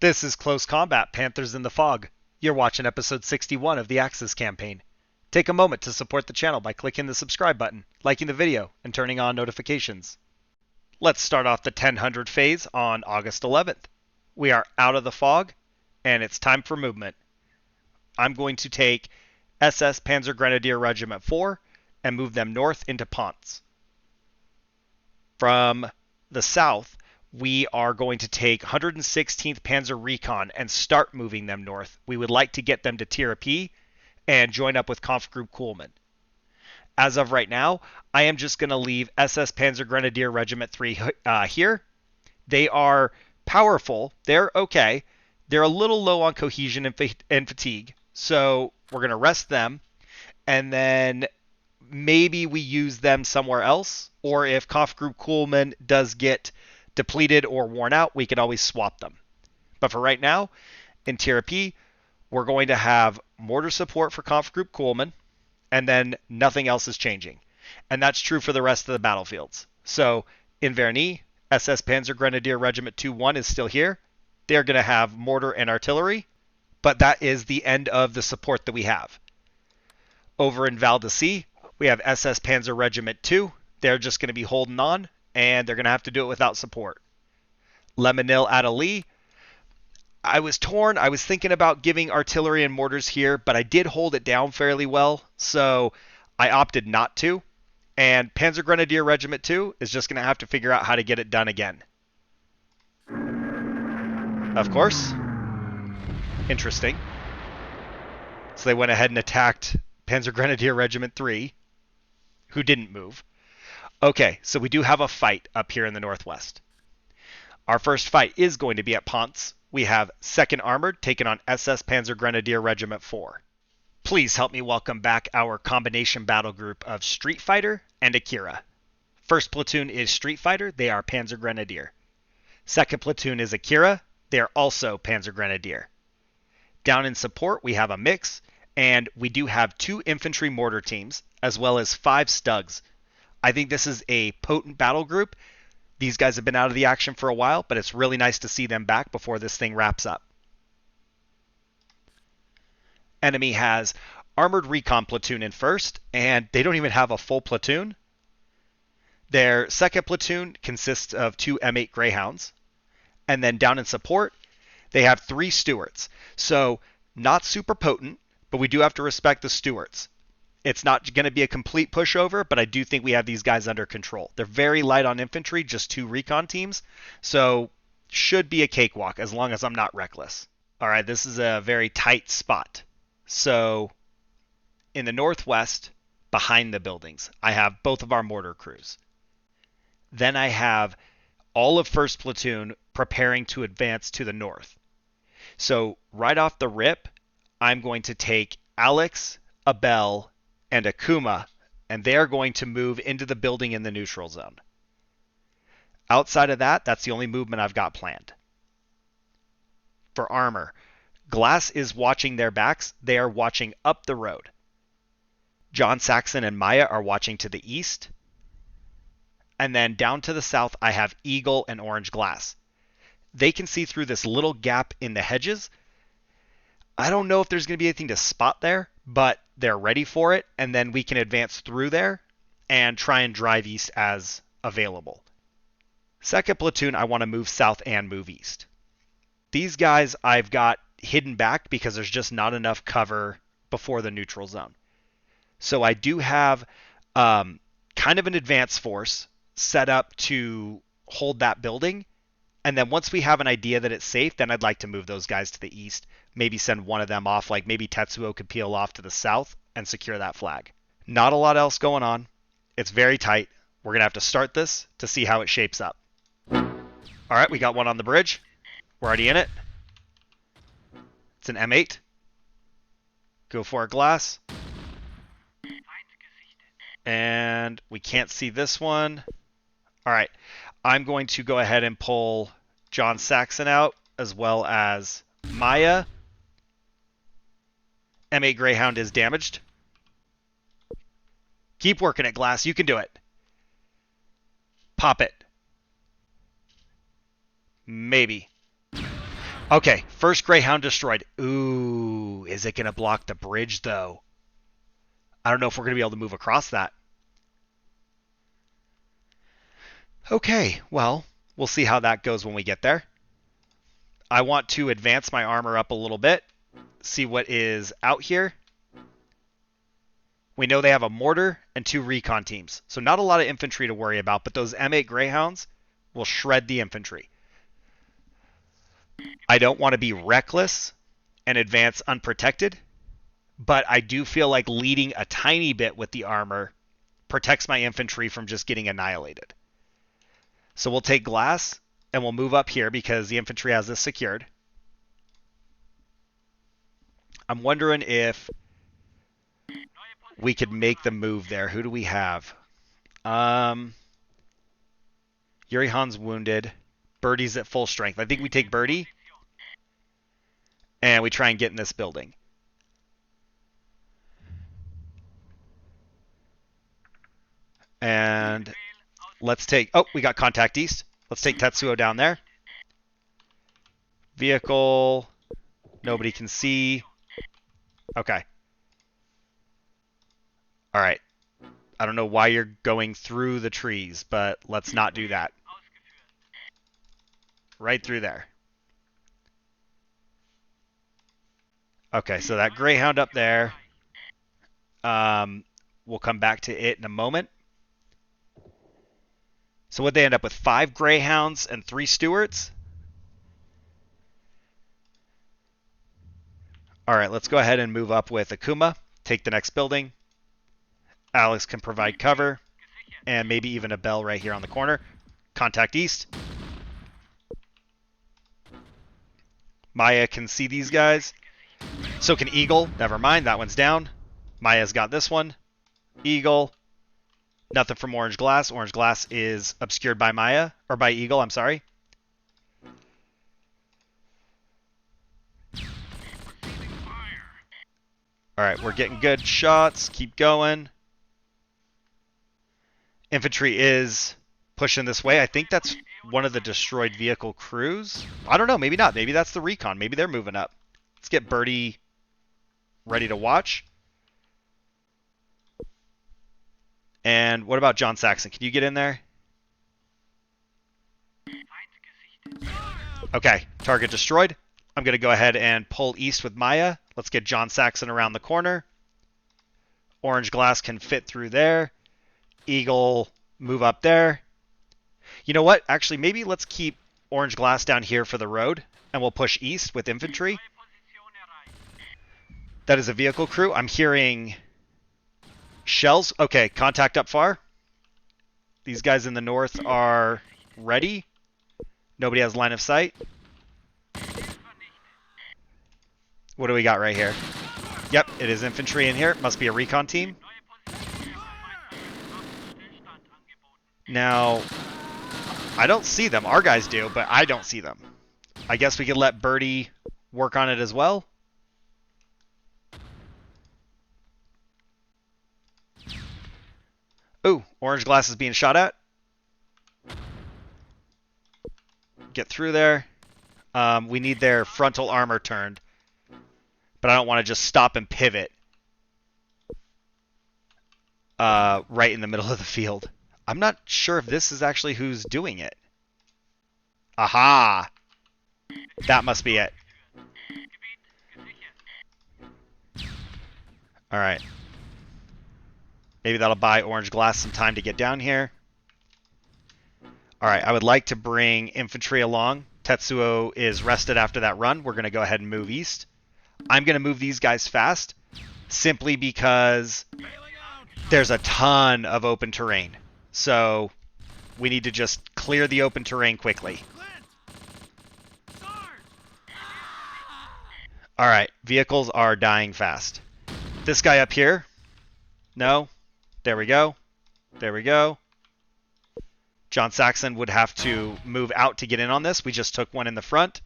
This is Close Combat Panthers in the Fog. You're watching episode 61 of the Axis campaign. Take a moment to support the channel by clicking the subscribe button, liking the video, and turning on notifications. Let's start off the 1000 phase on August 11th. We are out of the fog, and it's time for movement. I'm going to take SS Panzer Grenadier Regiment 4 and move them north into Ponts. From the south, we are going to take 116th Panzer Recon and start moving them north. We would like to get them to Tier P and join up with Kampfgruppe Kuhlmann. As of right now, I am just going to leave SS Panzer Grenadier Regiment 3 here. They are powerful. They're okay. They're a little low on cohesion and fatigue. So we're going to rest them. And then maybe we use them somewhere else. Or if Kampfgruppe Kuhlmann does get depleted or worn out, we can always swap them. But for right now, in Tier P, we're going to have mortar support for Kampfgruppe Kuhlmann, and then nothing else is changing. And that's true for the rest of the battlefields. So in Verny, SS Panzer Grenadier Regiment 2-1 is still here. They're going to have mortar and artillery, but that is the end of the support that we have. Over in Val d'Isère, we have SS Panzer Regiment 2. They're just going to be holding on, and they're going to have to do it without support. Le Mesnil-Adelie, I was torn. I was thinking about giving artillery and mortars here, but I did hold it down fairly well, so I opted not to. And Panzer Grenadier Regiment 2 is just going to have to figure out how to get it done again. Of course. Interesting. So they went ahead and attacked Panzer Grenadier Regiment 3, who didn't move. Okay, so we do have a fight up here in the northwest. Our first fight is going to be at Ponts. We have 2nd Armored taking on SS Panzer Grenadier Regiment 4. Please help me welcome back our combination battle group of Street Fighter and Akira. First platoon is Street Fighter, they are Panzer Grenadier. Second platoon is Akira, they are also Panzer Grenadier. Down in support we have a mix, and we do have 2 infantry mortar teams, as well as 5 Stugs. I think this is a potent battle group. These guys have been out of the action for a while, but it's really nice to see them back before this thing wraps up. Enemy has Armored Recon Platoon in first, and they don't even have a full platoon. Their second platoon consists of 2 M8 Greyhounds. And then down in support, they have 3 Stuarts. So not super potent, but we do have to respect the Stuarts. It's not going to be a complete pushover, but I do think we have these guys under control. They're very light on infantry, just 2 recon teams, so should be a cakewalk as long as I'm not reckless. All right, this is a very tight spot. So in the northwest, behind the buildings, I have both of our mortar crews. Then I have all of 1st Platoon preparing to advance to the north. So right off the rip, I'm going to take Alex, Abel, and Akuma, and they're going to move into the building in the neutral zone. Outside of that, that's the only movement I've got planned. For armor, Glass is watching their backs. They are watching up the road. John Saxon and Maya are watching to the east. And then down to the south, I have Eagle and Orange Glass. They can see through this little gap in the hedges. I don't know if there's going to be anything to spot there, but they're ready for it, and then we can advance through there and try and drive east as available. Second platoon, I want to move south and move east. These guys I've got hidden back because there's just not enough cover before the neutral zone. So I do have kind of an advance force set up to hold that building. And then once we have an idea that it's safe, then I'd like to move those guys to the east. Maybe send one of them off, like maybe Tetsuo could peel off to the south and secure that flag. Not a lot else going on. It's very tight. We're going to have to start this to see how it shapes up. All right, we got one on the bridge. We're already in it. It's an M8. Go for a Glass. And we can't see this one. All right. I'm going to go ahead and pull John Saxon out, as well as Maya. M8 Greyhound is damaged. Keep working it, Glass. You can do it. Pop it. Maybe. Okay, first Greyhound destroyed. Ooh, is it going to block the bridge, though? I don't know if we're going to be able to move across that. Okay, well, we'll see how that goes when we get there. I want to advance my armor up a little bit, see what is out here. We know they have a mortar and 2 recon teams, so not a lot of infantry to worry about, but those M8 Greyhounds will shred the infantry. I don't want to be reckless and advance unprotected, but I do feel like leading a tiny bit with the armor protects my infantry from just getting annihilated. So we'll take glass and we'll move up here because the infantry has this secured. I'm wondering if we could make the move there. Who do we have? Yuri Han's wounded. Birdie's at full strength. I think we take Birdie and we try and get in this building. And let's take... Oh, we got contact east. Let's take Tetsuo down there. Vehicle. Nobody can see. Okay. All right. I don't know why you're going through the trees, but let's not do that. Right through there. Okay, so that Greyhound up there. We'll come back to it in a moment. So would they end up with 5 Greyhounds and 3 Stewarts? All right, let's go ahead and move up with Akuma. Take the next building. Alex can provide cover. And maybe even a bell right here on the corner. Contact east. Maya can see these guys. So can Eagle. Never mind, that one's down. Maya's got this one. Eagle. Nothing from Orange Glass. Orange Glass is obscured by Maya. Or by Eagle, I'm sorry. Alright, we're getting good shots. Keep going. Infantry is pushing this way. I think that's one of the destroyed vehicle crews. I don't know, maybe not. Maybe that's the recon. Maybe they're moving up. Let's get Birdie ready to watch. And what about John Saxon? Can you get in there? Okay, target destroyed. I'm going to go ahead and pull east with Maya. Let's get John Saxon around the corner. Orange Glass can fit through there. Eagle, move up there. You know what? Actually, maybe let's keep Orange Glass down here for the road, and we'll push east with infantry. That is a vehicle crew. I'm hearing shells. Okay, contact up far. These guys in the north are ready. Nobody has line of sight. What do we got right here? Yep, it is infantry in here. Must be a recon team. Now, I don't see them. Our guys do, but I don't see them. I guess we could let Birdie work on it as well. Ooh, Orange Glass is being shot at. Get through there. We need their frontal armor turned. But I don't want to just stop and pivot right in the middle of the field. I'm not sure if this is actually who's doing it. Aha! That must be it. Alright. Maybe that'll buy Orange Glass some time to get down here. Alright, I would like to bring infantry along. Tetsuo is rested after that run. We're going to go ahead and move east. I'm going to move these guys fast, simply because there's a ton of open terrain. So we need to just clear the open terrain quickly. Alright, vehicles are dying fast. This guy up here. No. There we go. There we go. John Saxon would have to move out to get in on this. We just took one in the front.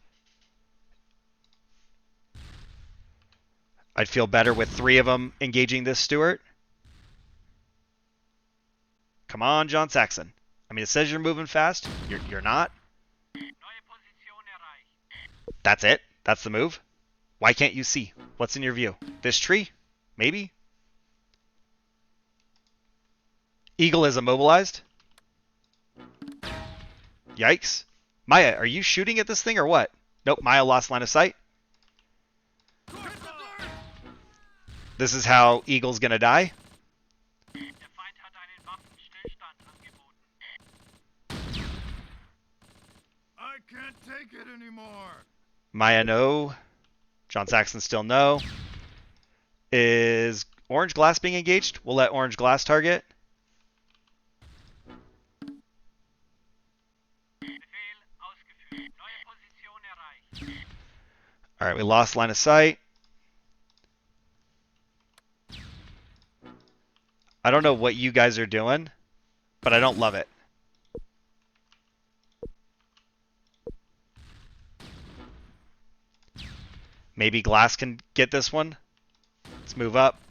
I'd feel better with 3 of them engaging this Stewart. Come on, John Saxon. I mean, it says you're moving fast. You're not. That's it? That's the move? Why can't you see? What's in your view? This tree? Maybe? Eagle is immobilized. Yikes. Maya, are you shooting at this thing or what? Nope, Maya lost line of sight. This is how Eagle's gonna die. I can't take it anymore. Maya, no. John Saxon still no. Is Orange Glass being engaged? We'll let Orange Glass target. All right, we lost line of sight. I don't know what you guys are doing, but I don't love it. Maybe Glass can get this one. Let's move up.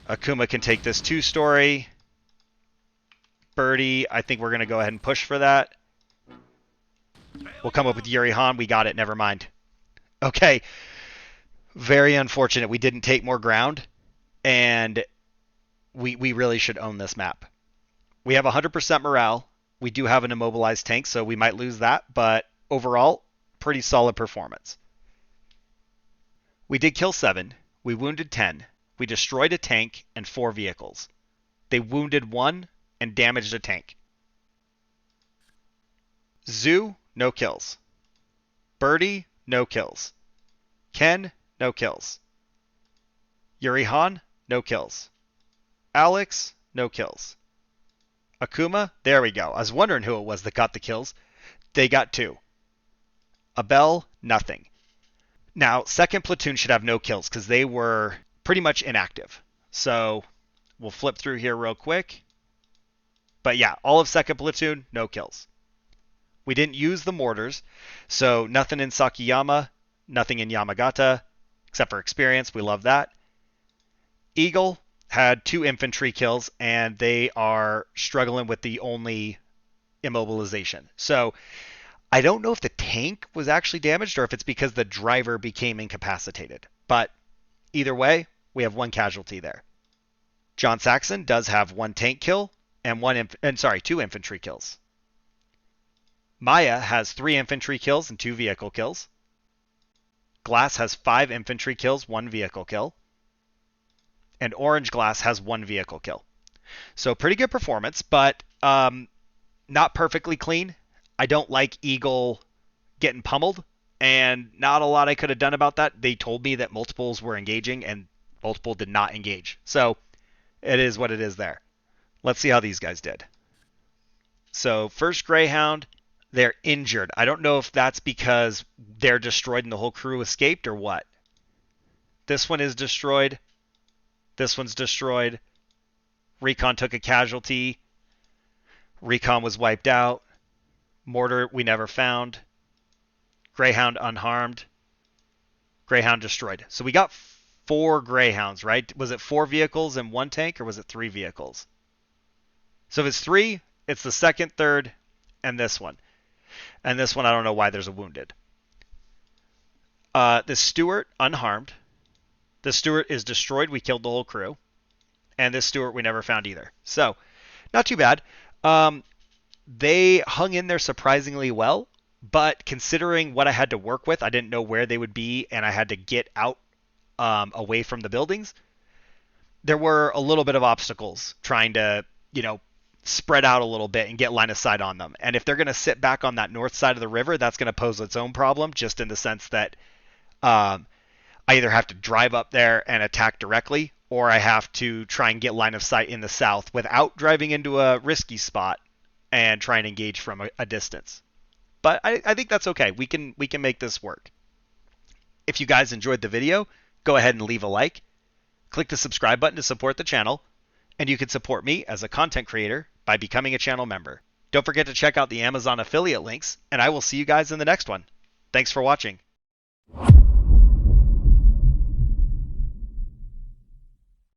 Akuma can take this 2-story. Birdie, I think we're going to go ahead and push for that. We'll come up with Yuri Han. We got it. Never mind. Okay. Very unfortunate. We didn't take more ground, and we really should own this map. We have 100% morale. We do have an immobilized tank, so we might lose that, but overall, pretty solid performance. We did kill 7. We wounded 10. We destroyed a tank and 4 vehicles. They wounded 1 and damaged a tank. Zoo, no kills. Birdie, no kills. Ken, no kills. Yuri Han, no kills. Alex, no kills. Akuma, there we go. I was wondering who it was that got the kills. They got 2. Abel, nothing. Now, second platoon should have no kills because they were pretty much inactive. So we'll flip through here real quick. But yeah, all of second platoon, no kills. We didn't use the mortars, so nothing in Sakiyama, nothing in Yamagata, except for experience. We love that. Eagle had 2 infantry kills, and they are struggling with the only immobilization. So I don't know if the tank was actually damaged or if it's because the driver became incapacitated. But either way, we have 1 casualty there. John Saxon does have 1 tank kill and 2 infantry kills. Maya has 3 infantry kills and 2 vehicle kills. Glass has 5 infantry kills, 1 vehicle kill. And Orange Glass has 1 vehicle kill. So pretty good performance, but not perfectly clean. I don't like Eagle getting pummeled, and not a lot I could have done about that. They told me that multiples were engaging, and multiple did not engage. So it is what it is there. Let's see how these guys did. So first Greyhound, they're injured. I don't know if that's because they're destroyed and the whole crew escaped or what. This one is destroyed. This one's destroyed. Recon took a casualty. Recon was wiped out. Mortar we never found. Greyhound unharmed. Greyhound destroyed. So we got 4 Greyhounds, right? Was it 4 vehicles and 1 tank, or was it 3 vehicles? So if it's 3, it's the second, third, and this one. And this one, I don't know why there's a wounded. This Stewart, unharmed. This Stewart is destroyed. We killed the whole crew. And this Stewart we never found either. So, not too bad. They hung in there surprisingly well, but considering what I had to work with, I didn't know where they would be, and I had to get out away from the buildings. There were a little bit of obstacles trying to, spread out a little bit and get line of sight on them. And if they're going to sit back on that north side of the river, that's going to pose its own problem, just in the sense that I either have to drive up there and attack directly, or I have to try and get line of sight in the south without driving into a risky spot and try and engage from a distance. But I think that's okay. We can make this work. If you guys enjoyed the video, go ahead and leave a like. Click the subscribe button to support the channel. And you can support me as a content creator by becoming a channel member. Don't forget to check out the Amazon affiliate links, and I will see you guys in the next one. Thanks for watching.